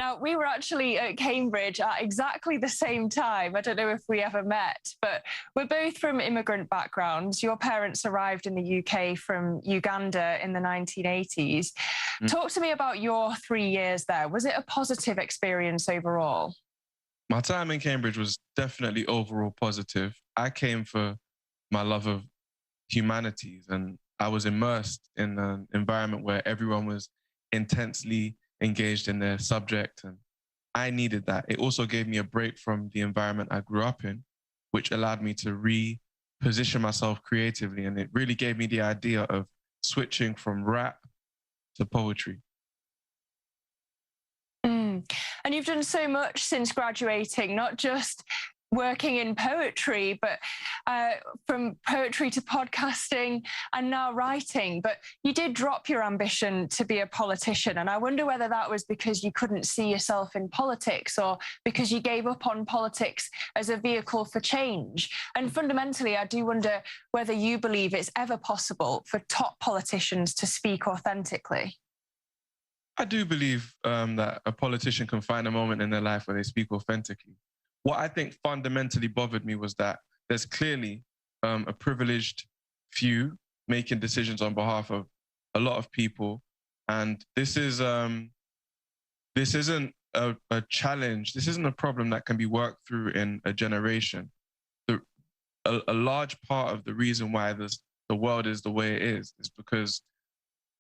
Now, we were actually at Cambridge at exactly the same time. I don't know if we ever met, but we're both from immigrant backgrounds. Your parents arrived in the UK from Uganda in the 1980s. Talk to me about your 3 years there. Was it a positive experience overall? My time in Cambridge was definitely overall positive. I came for my love of humanities, and I was immersed in an environment where everyone was intensely engaged in their subject, and I needed that. It also gave me a break from the environment I grew up in, which allowed me to reposition myself creatively, and it really gave me the idea of switching from rap to poetry. And you've done so much since graduating, not just working in poetry, but from poetry to podcasting and now writing. But you did drop your ambition to be a politician. And I wonder whether that was because you couldn't see yourself in politics or because you gave up on politics as a vehicle for change. And fundamentally, I do wonder whether you believe it's ever possible for top politicians to speak authentically. I do believe that a politician can find a moment in their life where they speak authentically. What I think fundamentally bothered me was that there's clearly a privileged few making decisions on behalf of a lot of people, and this isn't a challenge. This isn't a problem that can be worked through in a generation. A large part of the reason why the world is the way it is because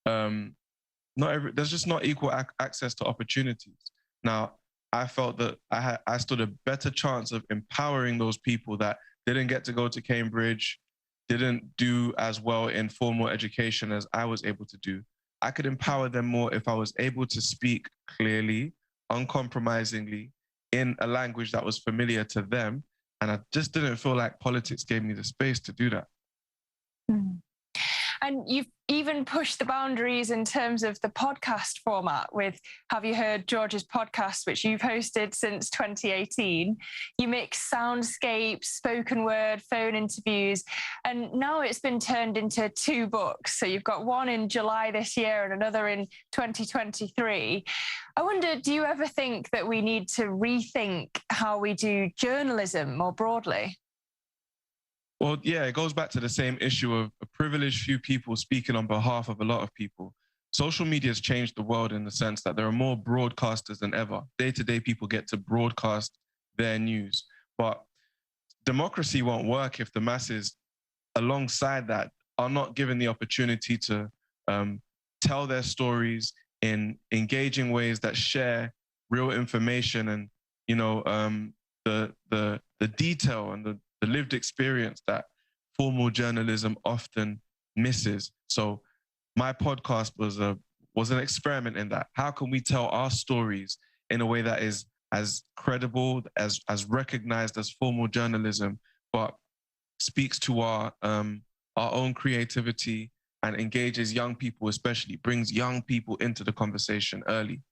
there's just not equal access to opportunities. Now, I felt that I stood a better chance of empowering those people that didn't get to go to Cambridge, didn't do as well in formal education as I was able to do. I could empower them more if I was able to speak clearly, uncompromisingly, in a language that was familiar to them. And I just didn't feel like politics gave me the space to do that. And you've even pushed the boundaries in terms of the podcast format with Have You Heard George's podcast, which you've hosted since 2018. You mix soundscapes, spoken word, phone interviews, and now it's been turned into 2 books. So you've got one in July this year and another in 2023. I wonder, do you ever think that we need to rethink how we do journalism more broadly? Well, yeah, it goes back to the same issue of a privileged few people speaking on behalf of a lot of people. Social media has changed the world in the sense that there are more broadcasters than ever. Day-to-day people get to broadcast their news. But democracy won't work if the masses, alongside that, are not given the opportunity to tell their stories in engaging ways that share real information and, the detail and the lived experience that formal journalism often misses. So my podcast was an experiment in that. How can we tell our stories in a way that is as credible, as recognized as formal journalism, but speaks to our own creativity and engages young people, especially brings young people into the conversation early?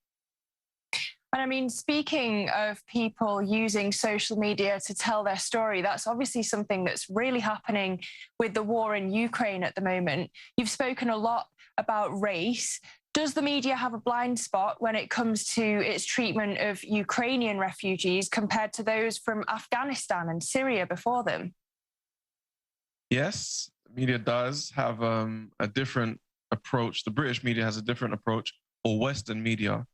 And I mean, speaking of people using social media to tell their story, that's obviously something that's really happening with the war in Ukraine at the moment. You've spoken a lot about race. Does the media have a blind spot when it comes to its treatment of Ukrainian refugees compared to those from Afghanistan and Syria before them? Yes, media does have a different approach. The British media has a different approach, or Western media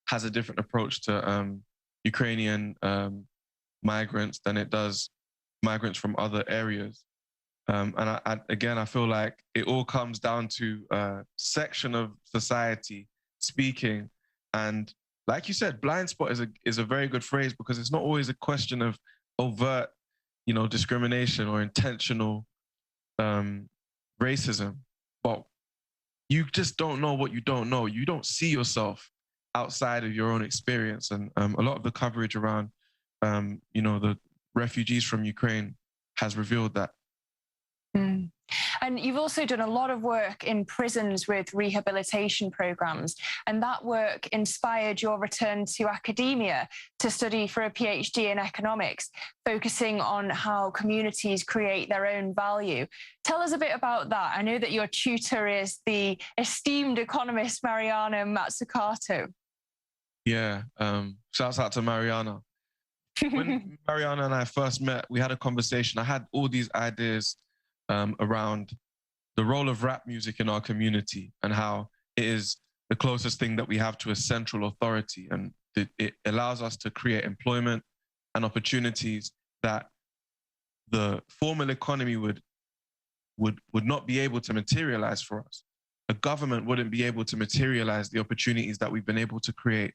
has a different approach to Ukrainian migrants than it does migrants from other areas. And I feel like it all comes down to a section of society speaking. And like you said, blind spot is a very good phrase because it's not always a question of overt, discrimination or intentional racism. But you just don't know what you don't know. You don't see yourself outside of your own experience. And a lot of the coverage around, the refugees from Ukraine has revealed that. And you've also done a lot of work in prisons with rehabilitation programs, and that work inspired your return to academia to study for a PhD in economics, focusing on how communities create their own value. Tell us a bit about that. I know that your tutor is the esteemed economist Mariana Mazzucato. Yeah. Shouts out to Mariana. When Mariana and I first met, we had a conversation. I had all these ideas around the role of rap music in our community and how it is the closest thing that we have to a central authority. And it allows us to create employment and opportunities that the formal economy would not be able to materialize for us. A government wouldn't be able to materialize the opportunities that we've been able to create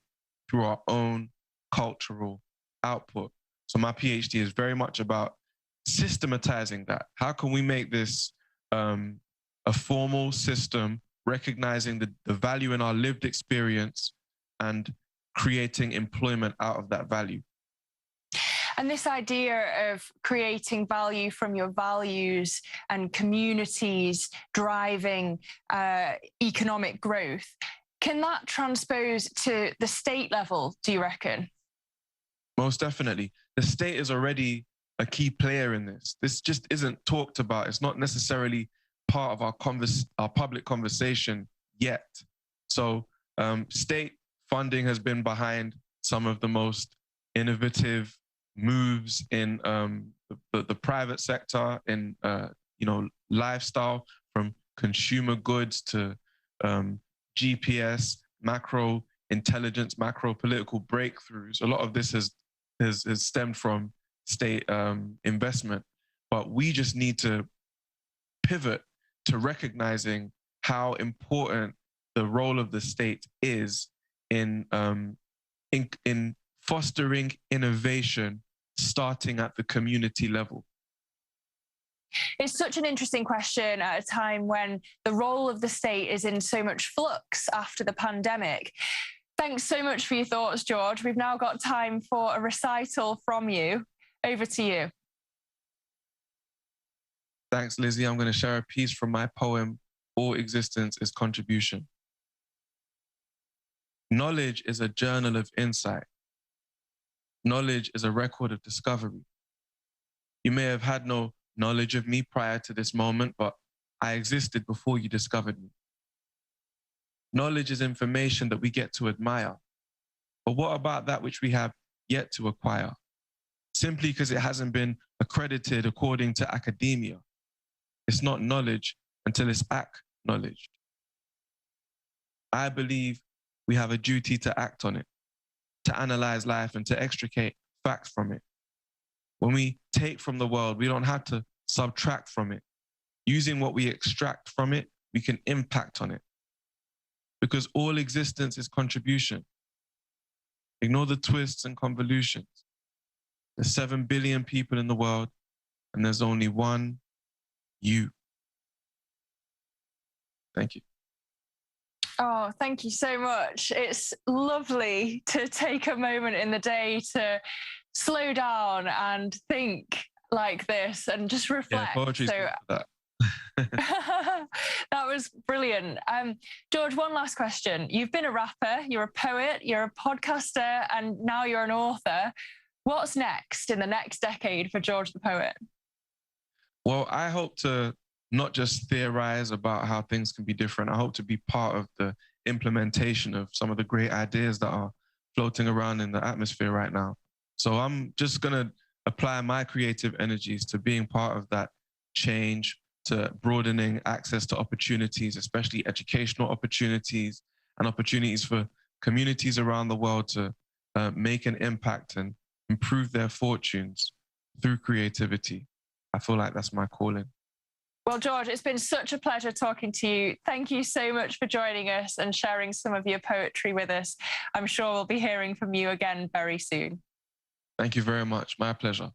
through our own cultural output. So my PhD is very much about systematizing that. How can we make this a formal system, recognizing the value in our lived experience and creating employment out of that value? And this idea of creating value from your values and communities driving economic growth, can that transpose to the state level, do you reckon? Most definitely. The state is already a key player in this. This just isn't talked about. It's not necessarily part of our public conversation yet. So state funding has been behind some of the most innovative moves in the private sector, in lifestyle, from consumer goods to GPS, macro intelligence, macro political breakthroughs. A lot of this has stemmed from state investment, but we just need to pivot to recognizing how important the role of the state is in fostering innovation, starting at the community level. It's such an interesting question at a time when the role of the state is in so much flux after the pandemic. Thanks so much for your thoughts, George. We've now got time for a recital from you. Over to you. Thanks, Lizzy. I'm going to share a piece from my poem, All Existence is Contribution. Knowledge is a journal of insight. Knowledge is a record of discovery. You may have had no knowledge of me prior to this moment, but I existed before you discovered me. Knowledge is information that we get to admire. But what about that which we have yet to acquire? Simply because it hasn't been accredited according to academia. It's not knowledge until it's acknowledged. I believe we have a duty to act on it, to analyze life and to extricate facts from it. When we take from the world, we don't have to subtract from it. Using what we extract from it, we can impact on it. Because all existence is contribution. Ignore the twists and convolutions. There's 7 billion people in the world, and there's only one you. Thank you. Oh, thank you so much. It's lovely to take a moment in the day to slow down and think like this and just reflect. Yeah, poetry's good for that. That was brilliant. George, one last question. You've been a rapper, you're a poet, you're a podcaster, and now you're an author. What's next in the next decade for George the Poet? Well, I hope to not just theorize about how things can be different. I hope to be part of the implementation of some of the great ideas that are floating around in the atmosphere right now. So I'm just going to apply my creative energies to being part of that change, to broadening access to opportunities, especially educational opportunities and opportunities for communities around the world to make an impact and improve their fortunes through creativity. I feel like that's my calling. Well, George, it's been such a pleasure talking to you. Thank you so much for joining us and sharing some of your poetry with us. I'm sure we'll be hearing from you again very soon. Thank you very much. My pleasure.